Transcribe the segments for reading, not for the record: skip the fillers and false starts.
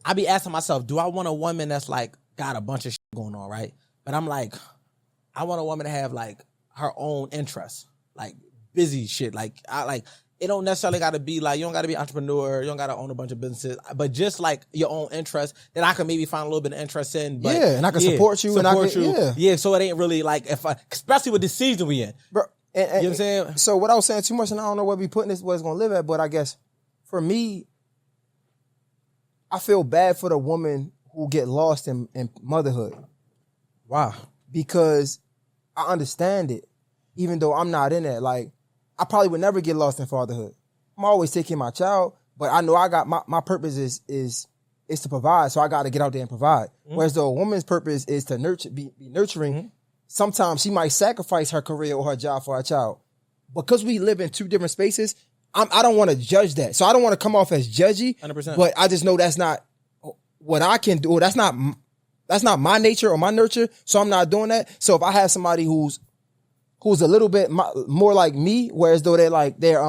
I be asking myself, do I want a woman that's like got a bunch of shit going on, right? But I'm like, I want a woman to have like her own interests, like busy shit. Like it don't necessarily got to be like, you don't got to be an entrepreneur, you don't got to own a bunch of businesses, but just like your own interests that I can maybe find a little bit of interest in. But and I can support you. So it ain't really like, especially with the season we in. Bro, you know what I'm saying? So without saying too much, and I don't know where we putting this, where it's going to live at, but I guess for me, I feel bad for the woman who get lost in motherhood. Wow. Because I understand it, even though I'm not in it. Like, I probably would never get lost in fatherhood. I'm always taking my child, but I know I got my purpose is to provide, so I got to get out there and provide. Mm-hmm. Whereas though a woman's purpose is to be nurturing, mm-hmm. sometimes she might sacrifice her career or her job for her child. Because we live in two different spaces, I don't want to judge that. So I don't want to come off as judgy, 100%. But I just know that's not what I can do. That's not my nature or my nurture, so I'm not doing that. So if I have somebody who's a little bit more like me, whereas though they're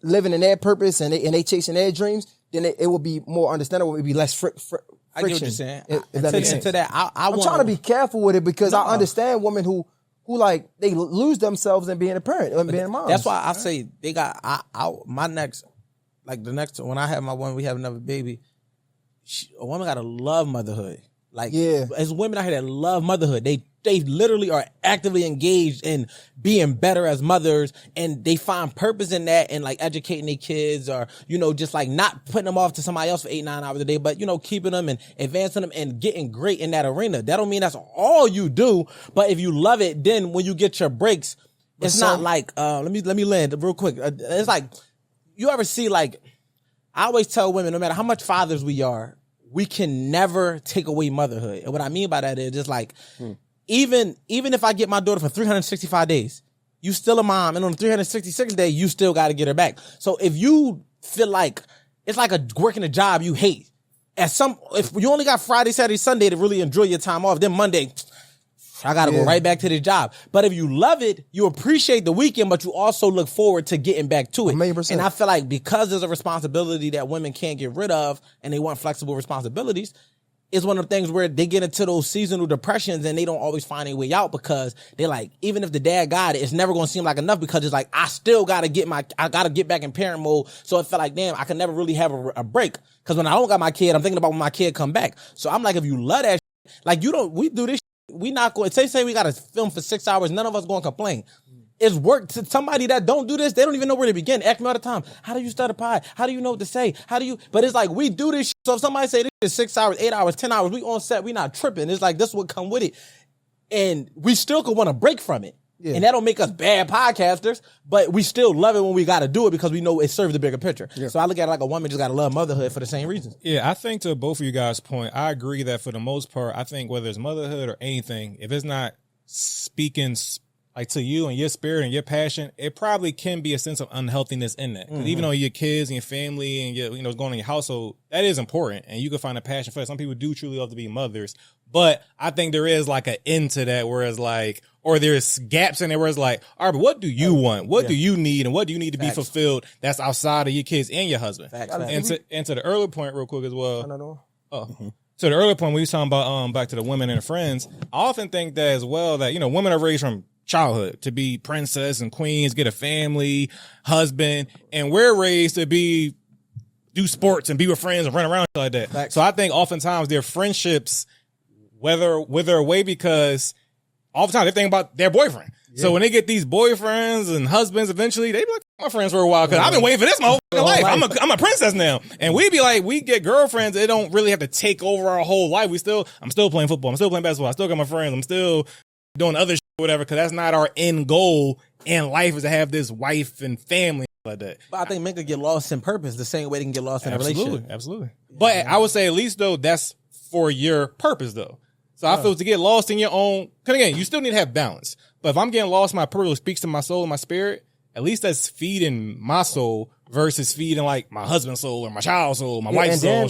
living in their purpose and they chasing their dreams, then it will be more understandable. It would be less friction. I get what you're saying. I'm trying to be careful with it because I understand women who like they lose themselves in being a parent and being a mom. That's why I say they got my next, like the next when I have my one, we have another baby. A woman gotta love motherhood. Like, as women out here that love motherhood, they literally are actively engaged in being better as mothers, and they find purpose in that and like educating their kids, or, you know, just like not putting them off to somebody else for 8-9 hours a day, but, you know, keeping them and advancing them and getting great in that arena. That don't mean that's all you do, but if you love it, then when you get your breaks, it's not like, let me land real quick. It's like, you ever see, like, I always tell women, no matter how much fathers we are, we can never take away motherhood. And what I mean by that is just like, even if I get my daughter for 365 days, you still a mom. And on the 366th day, you still got to get her back. So if you feel like it's like working a job you hate, if you only got Friday, Saturday, Sunday to really enjoy your time off, then Monday, I got to go right back to the job. But if you love it, you appreciate the weekend, but you also look forward to getting back to it. 100%. And I feel like because there's a responsibility that women can't get rid of and they want flexible responsibilities, it's one of the things where they get into those seasonal depressions and they don't always find a way out because they're like, even if the dad got it, it's never going to seem like enough because it's like, I still got to I got to get back in parent mode. So it felt like, damn, I can never really have a break. Because when I don't got my kid, I'm thinking about when my kid come back. So I'm like, if you love that shit, like we do this shit, we not going, say we got to film for 6 hours, none of us going to complain. It's work to somebody that don't do this. They don't even know where to begin. Ask me all the time. How do you start a pie? How do you know what to say? But it's like, we do this shit. So if somebody say this is 6 hours, 8 hours, 10 hours, we on set, we not tripping. It's like, this would come with it. And we still could want to break from it. Yeah. And that don't make us bad podcasters, but we still love it when we got to do it because we know it serves the bigger picture. Yeah. So I look at it like a woman just got to love motherhood for the same reasons. Yeah, I think to both of you guys' point, I agree that for the most part, I think whether it's motherhood or anything, if it's not speaking like to you and your spirit and your passion, it probably can be a sense of unhealthiness in that. Mm-hmm. Even though your kids and your family and your, what's going on in your household, that is important. And you can find a passion for it. Some people do truly love to be mothers. But I think there is like an end to that, whereas like, or there's gaps in there where it's like, all right, but what do you want? What do you need? And what do you need to be fulfilled that's outside of your kids and your husband? And to the earlier point real quick as well. So the earlier point, we was talking about back to the women and the friends, I often think that as well that, women are raised from childhood to be princess and queens, get a family, husband, and we're raised to do sports and be with friends and run around like that. Facts. So I think oftentimes their friendships wither away because oftentimes they think about their boyfriend. Yeah. So when they get these boyfriends and husbands, eventually they be like, my friends for a while because I've been waiting for this my whole life. I'm a princess now. And we be like, we get girlfriends. They don't really have to take over our whole life. I'm still playing football. I'm still playing basketball. I still got my friends. I'm still doing other shit, whatever, because that's not our end goal in life is to have this wife and family like that. But I think men could get lost in purpose the same way they can get lost in a relationship. Absolutely. But I would say at least though, that's for your purpose though. So I feel to get lost in your own, because again, you still need to have balance. But if I'm getting lost, my purpose speaks to my soul and my spirit, at least that's feeding my soul versus feeding like my husband's soul or my child's soul, my wife's soul.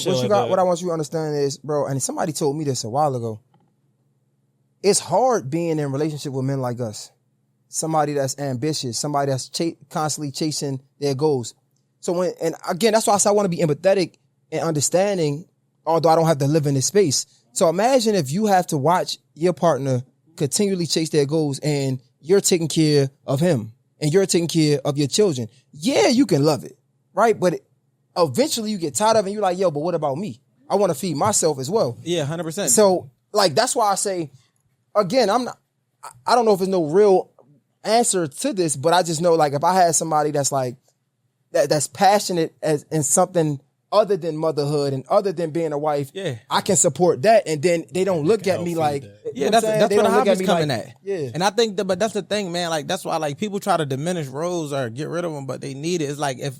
What I want you to understand is, bro, and somebody told me this a while ago, it's hard being in a relationship with men like us. Somebody that's ambitious, somebody that's constantly chasing their goals. So and again, that's why I say I want to be empathetic and understanding although I don't have to live in this space. So imagine if you have to watch your partner continually chase their goals and you're taking care of him and you're taking care of your children. Yeah, you can love it, right? But eventually you get tired of it and you're like, yo, but what about me? I want to feed myself as well. Yeah, 100%. So like, that's why I say, again, I don't know if there's no real answer to this, but I just know like if I had somebody that's like, that's passionate in something other than motherhood and other than being a wife, I can support that. And then they don't look at me like, that's where the hobby's coming at. Yeah. And I think but that's the thing, man. Like, that's why like people try to diminish roles or get rid of them, but they need it. It's like, if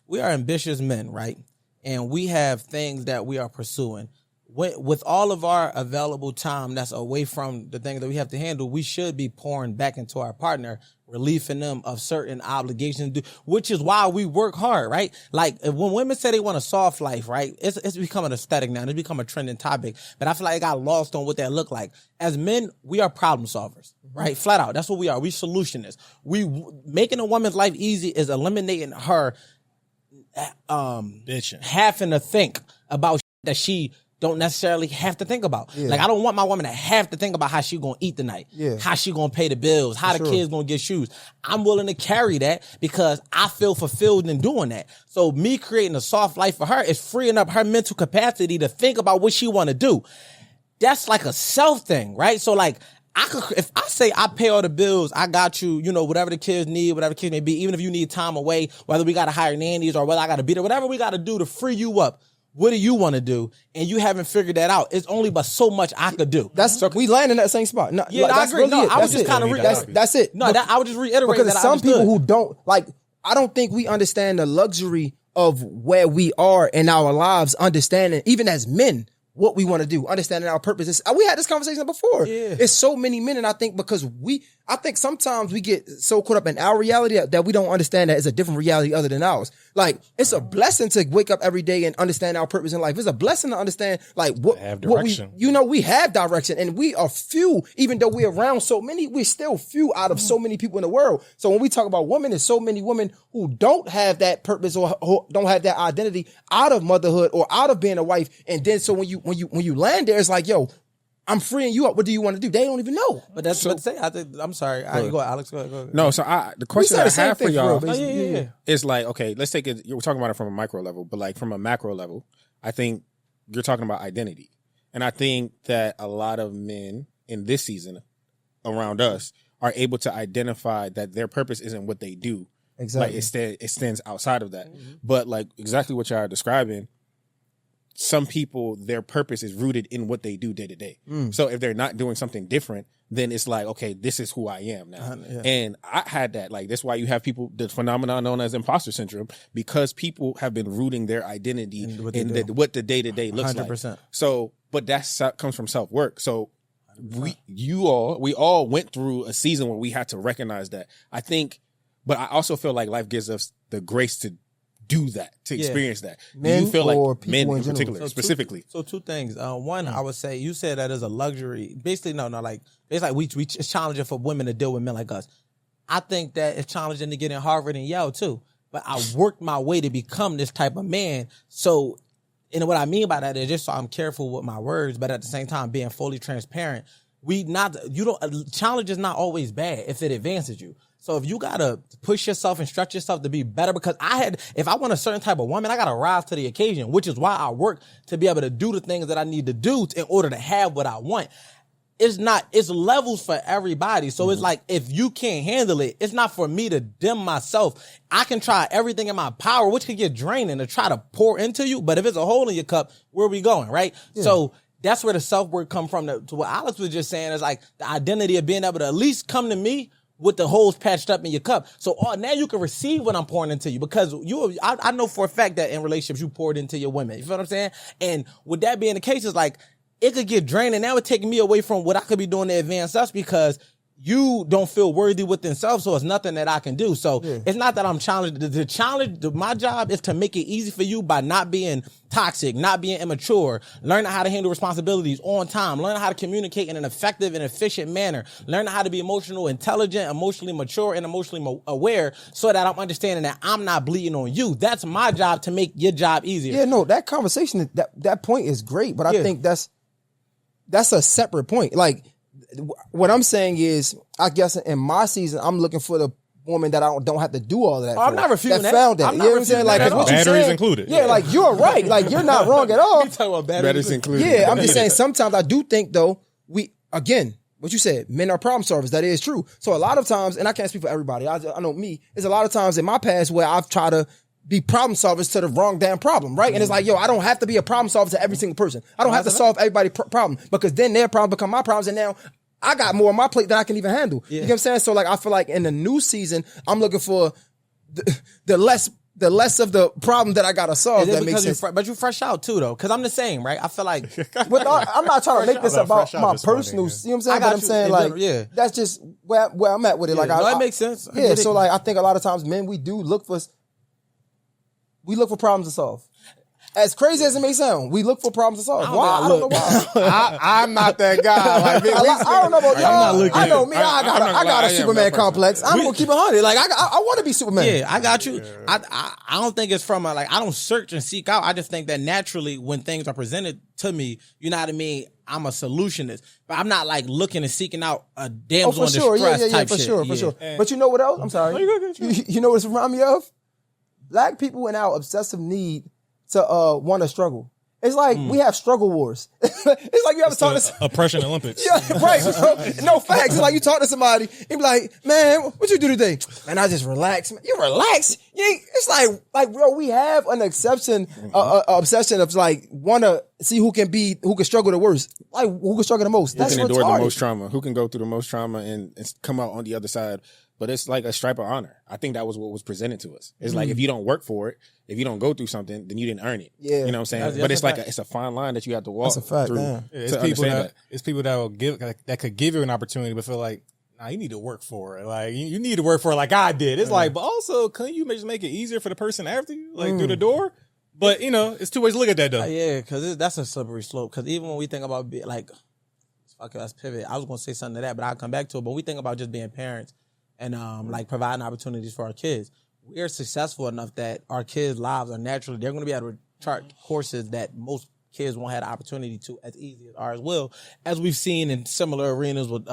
we are ambitious men, right? And we have things that we are pursuing, with all of our available time that's away from the things that we have to handle, we should be pouring back into our partner, relieving them of certain obligations, which is why we work hard, right? Like, when women say they want a soft life, right? It's becoming aesthetic now. It's become a trending topic, but I feel like it got lost on what that look like. As men, we are problem solvers, right? Flat out. That's what we are. We solutionists. Making a woman's life easy is eliminating her, having to think about that she don't necessarily have to think about. Like, I don't want my woman to have to think about how she gonna eat tonight, how she gonna pay the bills, how the kids gonna get shoes. I'm willing to carry that because I feel fulfilled in doing that. So me creating a soft life for her is freeing up her mental capacity to think about what she wanna do. That's like a self thing, right? So like, if I say I pay all the bills, I got you, whatever the kids need, whatever the kids may be, even if you need time away, whether we got to hire nannies or whether I got to be there, whatever we got to do to free you up. What do you want to do? And you haven't figured that out. It's only but so much I could do. We land in that same spot. No, yeah, I agree. No, I was just kind of that's it. No, I would just reiterate because that some people who don't like. I don't think we understand the luxury of where we are in our lives. Understanding, even as men, what we want to do, understanding our purpose. We had this conversation before. Yeah. It's so many men, and I think because I think sometimes we get so caught up in our reality that we don't understand that it's a different reality other than ours. Like, it's a blessing to wake up every day and understand our purpose in life. It's a blessing to understand we have direction, and we are few, even though we're around so many, we're still few out of so many people in the world. So when we talk about women, there's so many women who don't have that purpose or don't have that identity out of motherhood or out of being a wife. And then so when you land there, it's like, yo, I'm freeing you up. What do you want to do? They don't even know. But that's what I think. I'm sorry. Go ahead, Alex. Go ahead. No, so the question I have for y'all is like, okay, let's take it. We're talking about it from a micro level, but like from a macro level, I think you're talking about identity. And I think that a lot of men in this season around us are able to identify that their purpose isn't what they do. Exactly. Like, it extends outside of that. Mm-hmm. But like exactly what y'all are describing, some people, their purpose is rooted in what they do day to day. So if they're not doing something different, then it's like, okay, this is who I am now. And I had that. Like, that's why you have people, the phenomenon known as imposter syndrome, because people have been rooting their identity in what the day to day looks 100%. Like. So, but that comes from self work. So we all went through a season where we had to recognize that. I think, but I also feel like life gives us the grace to do that, to experience that. Men, you feel like men in general? particular, specifically? Two things. One, I would say, you said that is a luxury. Basically, like it's like it's challenging for women to deal with men like us. I think that it's challenging to get in Harvard and Yale too. But I worked my way to become this type of man. So, and what I mean by that is just so I'm careful with my words, but at the same time being fully transparent. Challenge is not always bad if it advances you. So if you gotta push yourself and stretch yourself to be better, because if I want a certain type of woman, I gotta rise to the occasion, which is why I work to be able to do the things that I need to do in order to have what I want. It's levels for everybody. So it's like, if you can't handle it, it's not for me to dim myself. I can try everything in my power, which could get draining, to try to pour into you. But if it's a hole in your cup, where are we going, right? Yeah. So that's where the self-work come from. To what Alex was just saying is like the identity of being able to at least come to me with the holes patched up in your cup. So now you can receive what I'm pouring into you, because I know for a fact that in relationships you poured into your women. You feel what I'm saying? And with that being the case, it's like it could get draining. Now it's taking me away from what I could be doing to advance us, because you don't feel worthy within self, so it's nothing that I can do. So it's not that I'm challenged. The challenge, my job is to make it easy for you by not being toxic, not being immature, learning how to handle responsibilities on time, learning how to communicate in an effective and efficient manner, learning how to be emotional intelligent, emotionally mature, and emotionally aware, so that I'm understanding that I'm not bleeding on you. That's my job, to make your job easier. Yeah, no, that conversation, that point is great, but I think that's a separate point. Like, what I'm saying is, I guess in my season, I'm looking for the woman that I don't have to do all of that. I'm not refuting that. Found that. I'm You not know what I'm saying? Like, what you batteries said, included. Yeah, like you're right. Like, you're not wrong at all. You talking about Batteries included. Yeah, I'm just saying sometimes I do think though, what you said, men are problem solvers. That is true. So a lot of times, and I can't speak for everybody, I know me, there's a lot of times in my past where I've tried to be problem solvers to the wrong damn problem, right? And it's like, yo, I don't have to be a problem solver to every single person. I don't have to solve everybody's problem, because then their problem become my problems, and now I got more on my plate than I can even handle. You know what I'm saying? So like, I feel like in the new season, I'm looking for the less of the problem that I gotta solve. That makes sense. But you fresh out too, though, because I'm the same, right? I feel like, but I'm not trying to make this about my personal. You know what I'm saying? But I'm saying like, that's just where I'm at with it. Like, that makes sense. Yeah. So like, I think a lot of times men, we look for problems to solve. As crazy as it may sound, we look for problems to solve. Why? I don't know why. I'm not that guy. Like, I don't know about y'all. I know me. I got a Superman complex. I'm gonna keep it 100. Like, I want to be Superman. Yeah, I got you. I don't think it's from I don't search and seek out. I just think that naturally, when things are presented to me, you know what I mean, I'm a solutionist, but I'm not like looking and seeking out a damsel in distress type shit. For sure. But you know what else? I'm sorry. You know what it's remind me of? Black people in our obsessive need to want to struggle. It's like we have struggle wars. It's like you ever talk to oppression Olympics. Yeah, right. No facts. It's like you talk to somebody, and be like, "Man, what you do today?" And I just relax. You relax? It's like bro, we have an obsession of like want to see who can struggle the worst, like who can struggle the most. That's who can endure retarded. the most trauma, who can go through the most trauma and come out on the other side. But it's like a stripe of honor. I think that was what was presented to us. It's like, if you don't work for it, if you don't go through something, then you didn't earn it. Yeah. You know what I'm saying? But it's like it's a fine line that you have to walk through. Yeah, it's people that will give that could give you an opportunity, but feel like, nah, you need to work for it. Like, you need to work for it like I did. It's like, but also, couldn't you just make it easier for the person after you, like through the door? But it's two ways to look at that though. Yeah, because that's a slippery slope. Because even when we think about let's pivot. I was gonna say something to that, but I'll come back to it. But we think about just being parents and like providing opportunities for our kids. We are successful enough that our kids' lives are naturally, they're going to be able to chart courses that most kids won't have the opportunity to as easy as ours will, as we've seen in similar arenas with,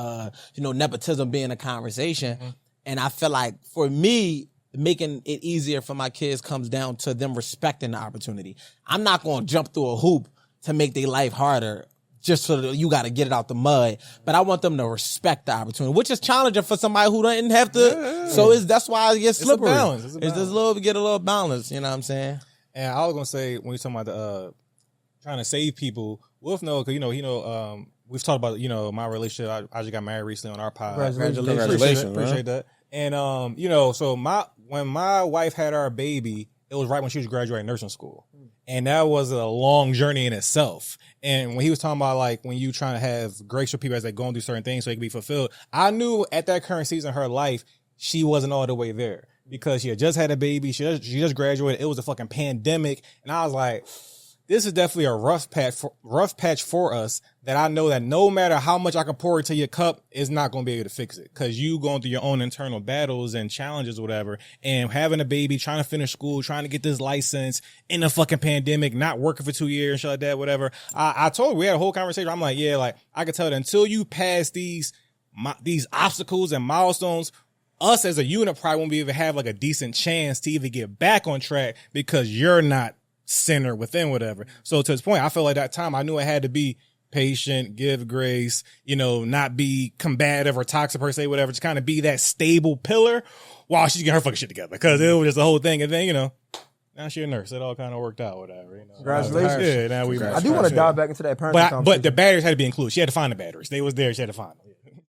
nepotism being a conversation. Mm-hmm. And I feel like for me, making it easier for my kids comes down to them respecting the opportunity. I'm not going to jump through a hoop to make their life harder, just so that you got to get it out the mud. But I want them to respect the opportunity, which is challenging for somebody who doesn't have to. Yeah. So that's why it gets slippery. It's a balance. It's just get a little balance. You know what I'm saying? And I was going to say, when you're talking about the trying to save people, Wolf know, because, we've talked about, my relationship. I just got married recently on our pod. Congratulations. Appreciate that. And, so when my wife had our baby, it was right when she was graduating nursing school. And that was a long journey in itself. And when he was talking about like when you trying to have grace for people as they're going through certain things so they can be fulfilled, I knew at that current season of her life, she wasn't all the way there because she had just had a baby. She just graduated. It was a fucking pandemic. And I was like, this is definitely a rough patch for us that I know that no matter how much I can pour into your cup, it's not going to be able to fix it because you going through your own internal battles and challenges or whatever. And having a baby, trying to finish school, trying to get this license in a fucking pandemic, not working for 2 years and shit like that, whatever. I told her, we had a whole conversation. I'm like, yeah, like I could tell that until you pass these obstacles and milestones, us as a unit probably won't be able to have like a decent chance to even get back on track because you're not center within whatever. So to this point, I felt like that time I knew I had to be patient, give grace, not be combative or toxic per se, whatever, just kind of be that stable pillar while she's getting her fucking shit together because it was just the whole thing. And then, now she's a nurse. It all kind of worked out, whatever. Congratulations. Yeah, now I do want to dive back into that parenting conversation. But the batteries had to be included. She had to find the batteries. They was there. She had to find them.